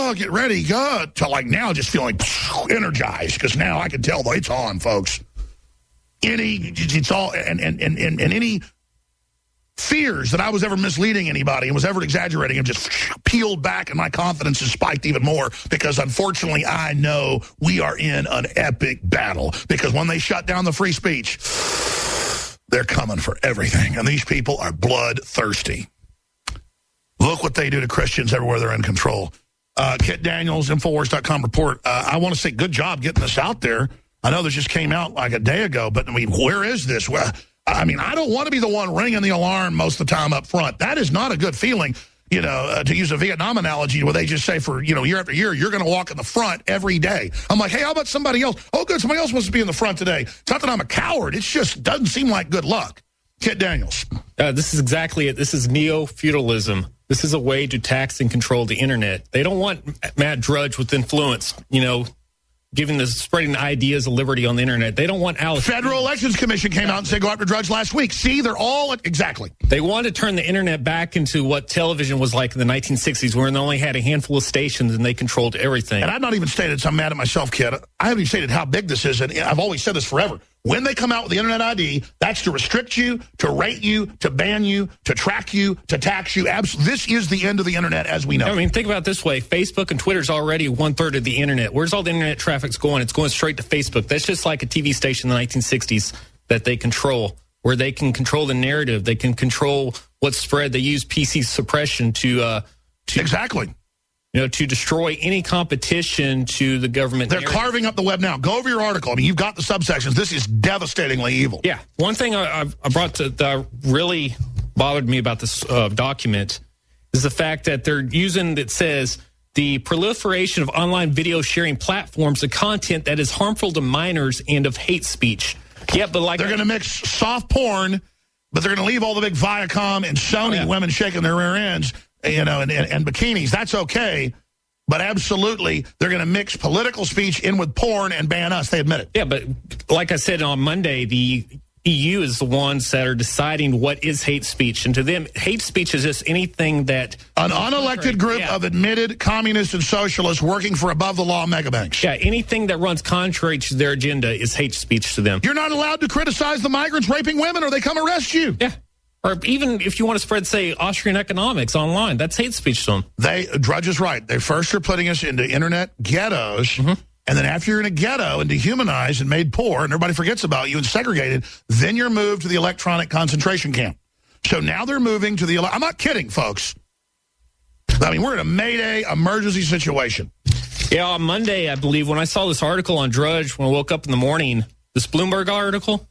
oh, get ready, go, to like now just feeling energized, because now I can tell it's on, folks. It's all, and any fears that I was ever misleading anybody and was ever exaggerating have just peeled back, and my confidence has spiked even more, because unfortunately I know we are in an epic battle, because when they shut down the free speech, they're coming for everything, and these people are bloodthirsty. Look what they do to Christians everywhere they're in control. Kit Daniels, Infowars.com report. I want to say good job getting this out there. I know this just came out like a day ago, but I mean, where is this? I mean, I don't want to be the one ringing the alarm most of the time up front. That is not a good feeling, you know, to use a Vietnam analogy where they just say for, you know, year after year, you're going to walk in the front every day. I'm like, hey, how about somebody else? Oh, good, somebody else wants to be in the front today. It's not that I'm a coward. It just doesn't seem like good luck. Kit Daniels. This is exactly it. This is neo-feudalism. This is a way to tax and control the internet. They don't want Matt Drudge with influence, you know, spreading ideas of liberty on the internet. They don't want Alex. Federal Elections Commission came out and said go after Drudge last week. See, they're all exactly. They want to turn the internet back into what television was like in the 1960s, where they only had a handful of stations and they controlled everything. And I've not even stated, so I'm mad at myself, kid. I haven't even stated how big this is, and I've always said this forever. When they come out with the Internet ID, that's to restrict you, to rate you, to ban you, to track you, to tax you. This is the end of the Internet as we know. I mean, think about it this way. Facebook and Twitter is already 1/3 of the Internet. Where's all the Internet traffic's going? It's going straight to Facebook. That's just like a TV station in the 1960s that they control, where they can control the narrative. They can control what's spread. They use PC suppression to exactly. You know, to destroy any competition to the government. They're carving up the web now. Go over your article. I mean, you've got the subsections. This is devastatingly evil. Yeah. One thing I brought that really bothered me about this document is the fact that they're using, that says, the proliferation of online video sharing platforms, the content that is harmful to minors and of hate speech. Yeah, but like they're going to mix soft porn, but they're going to leave all the big Viacom and Sony women shaking their rear ends, you know, and bikinis. That's okay, but absolutely, they're going to mix political speech in with porn and ban us. They admit it. Yeah, but like I said on Monday, the EU is the ones that are deciding what is hate speech. And to them, hate speech is just anything that... An unelected group of admitted communists and socialists working for above-the-law megabanks. Yeah, anything that runs contrary to their agenda is hate speech to them. You're not allowed to criticize the migrants raping women or they come arrest you. Yeah. Or even if you want to spread, say, Austrian economics online, that's hate speech to them. Drudge is right. They first are putting us into internet ghettos, and then after you're in a ghetto and dehumanized and made poor, and everybody forgets about you and segregated, then you're moved to the electronic concentration camp. So now they're moving to the... I'm not kidding, folks. I mean, we're in a Mayday emergency situation. Yeah, on Monday, I believe, when I saw this article on Drudge, when I woke up in the morning, this Bloomberg article...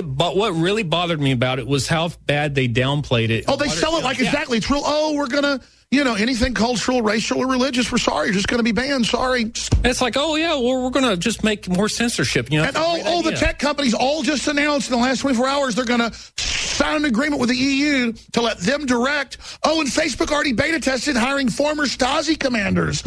But what really bothered me about it was how bad they downplayed it. Oh, they sell it like exactly. It's real. Oh, we're going to, you know, anything cultural, racial, or religious, we're sorry. You're just going to be banned. Sorry. And it's like, oh, yeah, well, we're going to just make more censorship. You know, and the tech companies all just announced in the last 24 hours they're going to sign an agreement with the EU to let them direct. Oh, and Facebook already beta tested hiring former Stasi commanders.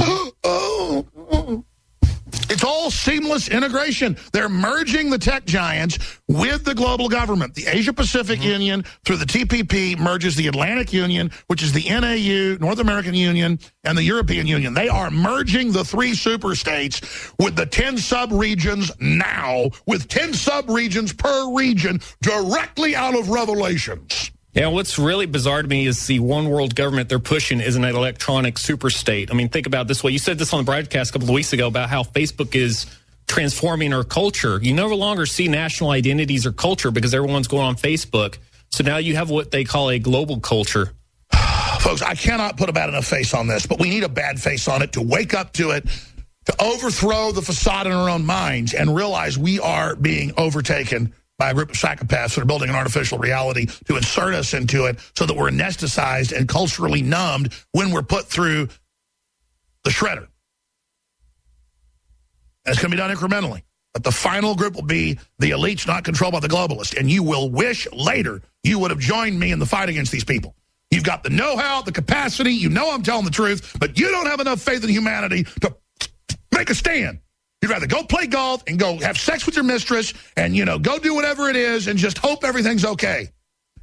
It's all seamless integration. They're merging the tech giants with the global government. The Asia-Pacific Union, through the TPP, merges the Atlantic Union, which is the NAU, North American Union, and the European Union. They are merging the 3 super states with the 10 sub-regions now, with 10 sub-regions per region directly out of Revelations. Yeah, what's really bizarre to me is the one world government they're pushing is an electronic super state. I mean, think about it this way. You said this on the broadcast a couple of weeks ago about how Facebook is transforming our culture. You no longer see national identities or culture because everyone's going on Facebook. So now you have what they call a global culture. Folks, I cannot put a bad enough face on this, but we need a bad face on it to wake up to it, to overthrow the facade in our own minds and realize we are being overtaken by a group of psychopaths that are building an artificial reality to insert us into it so that we're anesthetized and culturally numbed when we're put through the shredder. And it's going to be done incrementally. But the final group will be the elites not controlled by the globalists. And you will wish later you would have joined me in the fight against these people. You've got the know-how, the capacity. You know I'm telling the truth. But you don't have enough faith in humanity to make a stand. You'd rather go play golf and go have sex with your mistress and, you know, go do whatever it is and just hope everything's okay.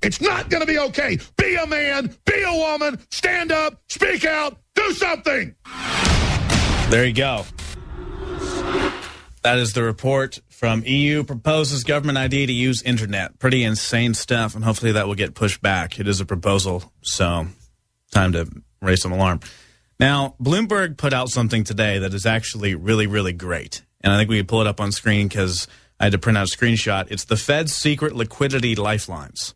It's not going to be okay. Be a man, be a woman, stand up, speak out, do something. There you go. That is the report from EU proposes government ID to use internet. Pretty insane stuff, and hopefully that will get pushed back. It is a proposal, so time to raise some alarm. Now, Bloomberg put out something today that is actually really, really great. And I think we can pull it up on screen because I had to print out a screenshot. It's the Fed's secret liquidity lifelines.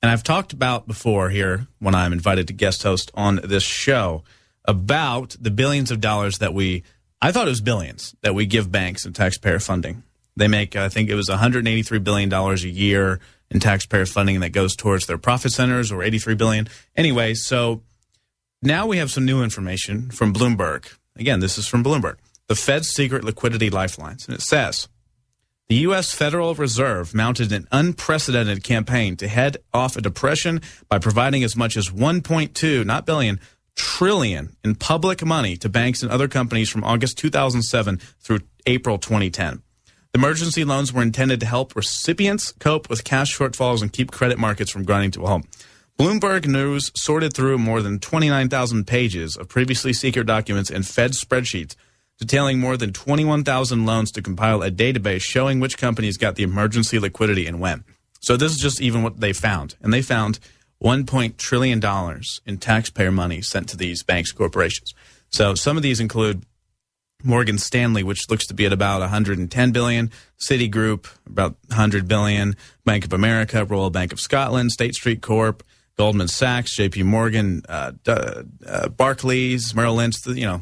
And I've talked about before here when I'm invited to guest host on this show about the billions of dollars that I thought it was billions that we give banks in taxpayer funding. They make, I think it was $183 billion a year in taxpayer funding that goes towards their profit centers, or $83 billion. Anyway, so now we have some new information from Bloomberg. Again, this is from Bloomberg. The Fed's secret liquidity lifelines. And it says, the U.S. Federal Reserve mounted an unprecedented campaign to head off a depression by providing as much as 1.2, not billion, trillion in public money to banks and other companies from August 2007 through April 2010. The emergency loans were intended to help recipients cope with cash shortfalls and keep credit markets from grinding to a halt. Bloomberg News sorted through more than 29,000 pages of previously secret documents and Fed spreadsheets detailing more than 21,000 loans to compile a database showing which companies got the emergency liquidity and when. So this is just even what they found. And they found $1 trillion in taxpayer money sent to these banks, corporations. So some of these include Morgan Stanley, which looks to be at about $110 billion, Citigroup, about $100 billion, Bank of America, Royal Bank of Scotland, State Street Corp., Goldman Sachs, J.P. Morgan, Barclays, Merrill Lynch, the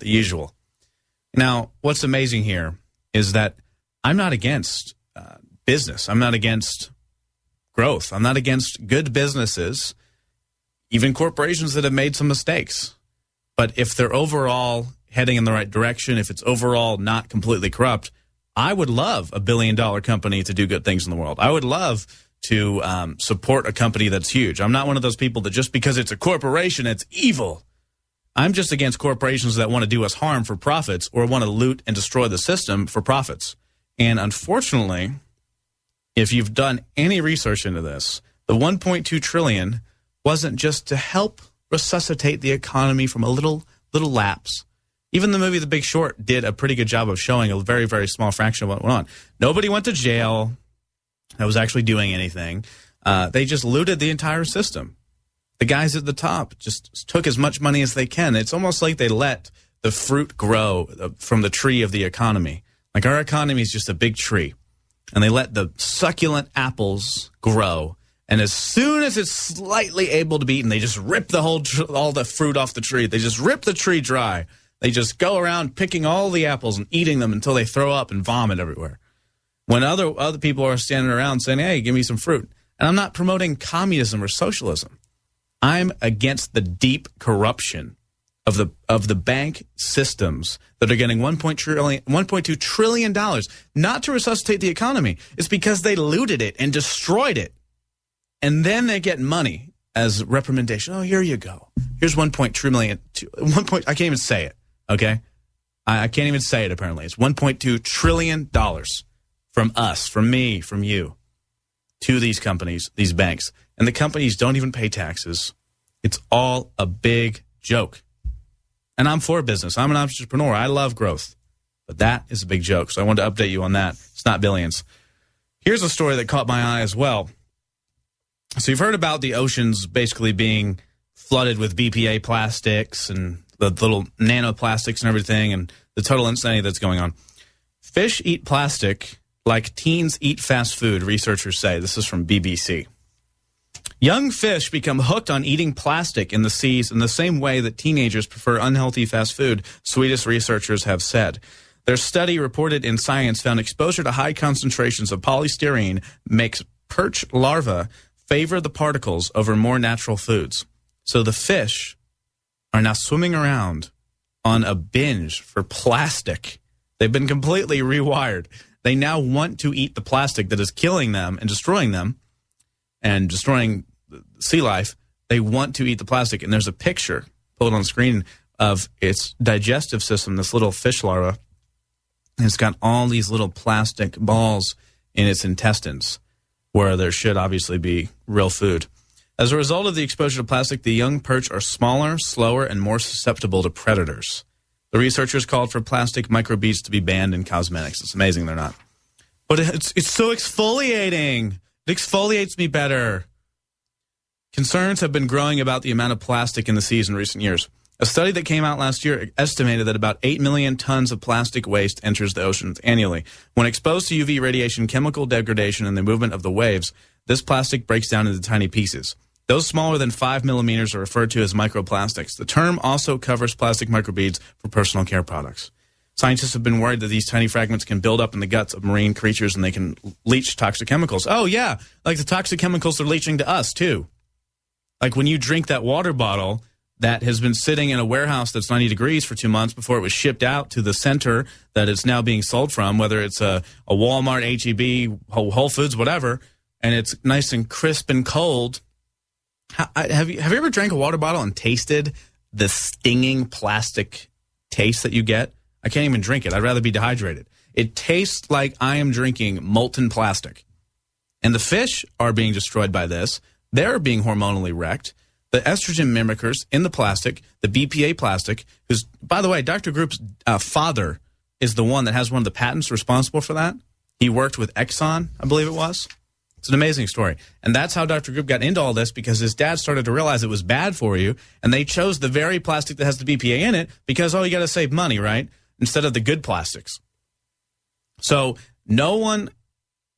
usual. Now, what's amazing here is that I'm not against business. I'm not against growth. I'm not against good businesses, even corporations that have made some mistakes. But if they're overall heading in the right direction, if it's overall not completely corrupt, I would love a billion-dollar company to do good things in the world. I would love to support a company that's huge. I'm not one of those people that just because it's a corporation, it's evil. I'm just against corporations that want to do us harm for profits or want to loot and destroy the system for profits. And unfortunately, if you've done any research into this, the $1.2 trillion wasn't just to help resuscitate the economy from a little lapse. Even the movie The Big Short did a pretty good job of showing a very, very small fraction of what went on. Nobody went to jail that was actually doing anything. They just looted the entire system. The guys at the top just took as much money as they can. It's almost like they let the fruit grow from the tree of the economy. Like our economy is just a big tree. And they let the succulent apples grow. And as soon as it's slightly able to be eaten, they just rip all the fruit off the tree. They just rip the tree dry. They just go around picking all the apples and eating them until they throw up and vomit everywhere. When other people are standing around saying, hey, give me some fruit. And I'm not promoting communism or socialism. I'm against the deep corruption of the bank systems that are getting $1.2 trillion, not to resuscitate the economy. It's because they looted it and destroyed it. And then they get money as reprimandation. Oh, here you go. Here's $1.2 million. I can't even say it, okay? I can't even say it, apparently. It's $1.2 trillion from us, from me, from you, to these companies, these banks. And the companies don't even pay taxes. It's all a big joke. And I'm for business. I'm an entrepreneur. I love growth. But that is a big joke. So I wanted to update you on that. It's not billions. Here's a story that caught my eye as well. So you've heard about the oceans basically being flooded with BPA plastics and the little nanoplastics and everything and the total insanity that's going on. Fish eat plastic like teens eat fast food, researchers say. This is from BBC. Young fish become hooked on eating plastic in the seas in the same way that teenagers prefer unhealthy fast food, Swedish researchers have said. Their study reported in Science found exposure to high concentrations of polystyrene makes perch larvae favor the particles over more natural foods. So the fish are now swimming around on a binge for plastic. They've been completely rewired. They now want to eat the plastic that is killing them and destroying sea life. They want to eat the plastic. And there's a picture pulled on screen of its digestive system, this little fish larva. And it's got all these little plastic balls in its intestines where there should obviously be real food. As a result of the exposure to plastic, the young perch are smaller, slower, and more susceptible to predators. The researchers called for plastic microbeads to be banned in cosmetics. It's amazing they're not. But it's so exfoliating. It exfoliates me better. Concerns have been growing about the amount of plastic in the seas in recent years. A study that came out last year estimated that about 8 million tons of plastic waste enters the oceans annually. When exposed to UV radiation, chemical degradation, and the movement of the waves, this plastic breaks down into tiny pieces. Those smaller than 5 millimeters are referred to as microplastics. The term also covers plastic microbeads for personal care products. Scientists have been worried that these tiny fragments can build up in the guts of marine creatures and they can leach toxic chemicals. Oh, yeah, like the toxic chemicals are leaching to us, too. Like when you drink that water bottle that has been sitting in a warehouse that's 90 degrees for 2 months before it was shipped out to the center that it's now being sold from, whether it's a Walmart, H-E-B, Whole Foods, whatever, and it's nice and crisp and cold. Have you ever drank a water bottle and tasted the stinging plastic taste that you get? I can't even drink it. I'd rather be dehydrated. It tastes like I am drinking molten plastic. And the fish are being destroyed by this. They're being hormonally wrecked. The estrogen mimickers in the plastic, the BPA plastic, who's, by the way, Dr. Group's father is the one that has one of the patents responsible for that. He worked with Exxon, I believe it was. It's an amazing story. And that's how Dr. Group got into all this, because his dad started to realize it was bad for you, and they chose the very plastic that has the BPA in it because, oh, you got to save money, right? Instead of the good plastics. So no one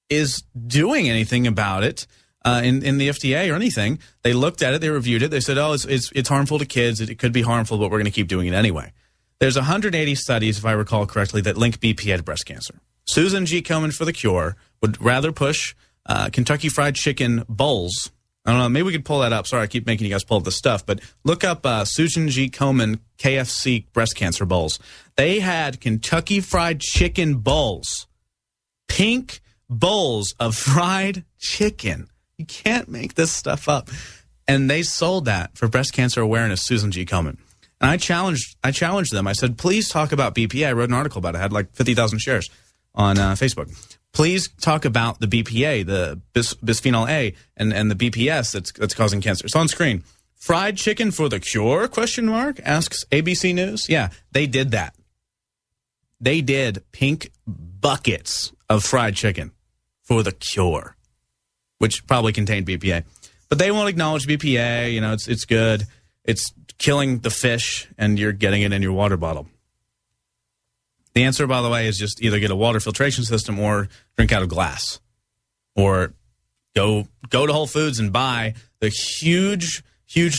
is doing anything about it. In the FDA or anything. They looked at it, they reviewed it, they said, oh, it's harmful to kids, it could be harmful, but we're going to keep doing it anyway. There's 180 studies, if I recall correctly, that link BPA to breast cancer. Susan G. Komen for the cure would rather push Kentucky Fried Chicken bowls. I don't know, maybe we could pull that up. Sorry, I keep making you guys pull up this stuff, but look up Susan G. Komen KFC breast cancer bowls. They had Kentucky Fried Chicken bowls. Pink bowls of fried chicken. You can't make this stuff up. And they sold that for breast cancer awareness, Susan G. Komen. And I challenged them. I said, please talk about BPA. I wrote an article about it. I had like 50,000 shares on Facebook. Please talk about the BPA, the bisphenol A, and the BPS that's causing cancer. It's on screen. Fried chicken for the cure, ? Asks ABC News. Yeah, they did that. They did pink buckets of fried chicken for the cure, which probably contained BPA. But they won't acknowledge BPA. You know, it's good. It's killing the fish, and you're getting it in your water bottle. The answer, by the way, is just either get a water filtration system or drink out of glass. Or go to Whole Foods and buy the huge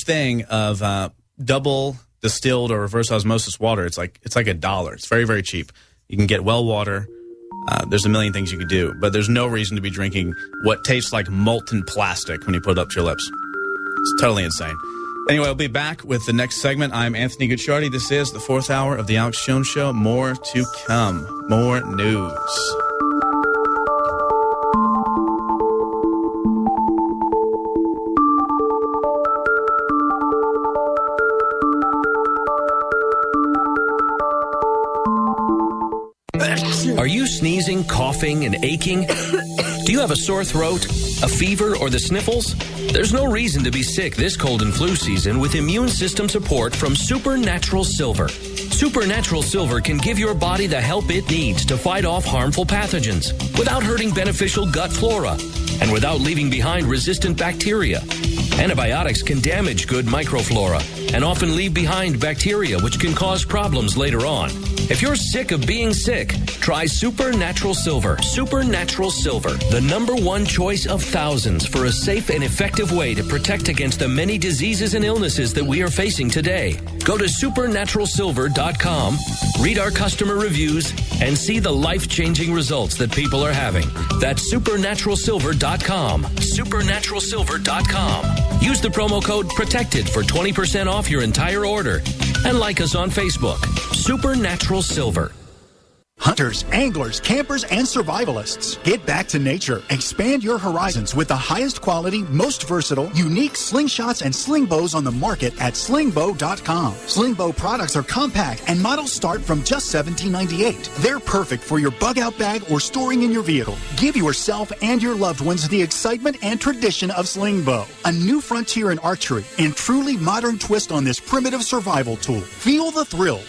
thing of double distilled or reverse osmosis water. It's like $1. It's very, very cheap. You can get well water. There's a million things you could do, but there's no reason to be drinking what tastes like molten plastic when you put it up to your lips. It's totally insane. Anyway, I'll be back with the next segment. I'm Anthony Gucciardi. This is the 4th hour of the Alex Jones Show. More to come. More news. Are you sneezing, coughing, and aching? Do you have a sore throat, a fever, or the sniffles? There's no reason to be sick this cold and flu season with immune system support from Supernatural Silver. Supernatural Silver can give your body the help it needs to fight off harmful pathogens without hurting beneficial gut flora and without leaving behind resistant bacteria. Antibiotics can damage good microflora and often leave behind bacteria, which can cause problems later on. If you're sick of being sick, try Supernatural Silver. Supernatural Silver, the #1 choice of thousands for a safe and effective way to protect against the many diseases and illnesses that we are facing today. Go to supernaturalsilver.com, read our customer reviews, and see the life-changing results that people are having. That's supernaturalsilver.com. Supernaturalsilver.com. Use the promo code PROTECTED for 20% off your entire order. And like us on Facebook. Supernatural Silver. Hunters, anglers, campers, and survivalists. Get back to nature. Expand your horizons with the highest quality, most versatile, unique slingshots and sling bows on the market at slingbow.com. Slingbow products are compact and models start from just $17.98. They're perfect for your bug out bag or storing in your vehicle. Give yourself and your loved ones the excitement and tradition of Slingbow. A new frontier in archery and truly modern twist on this primitive survival tool. Feel the thrill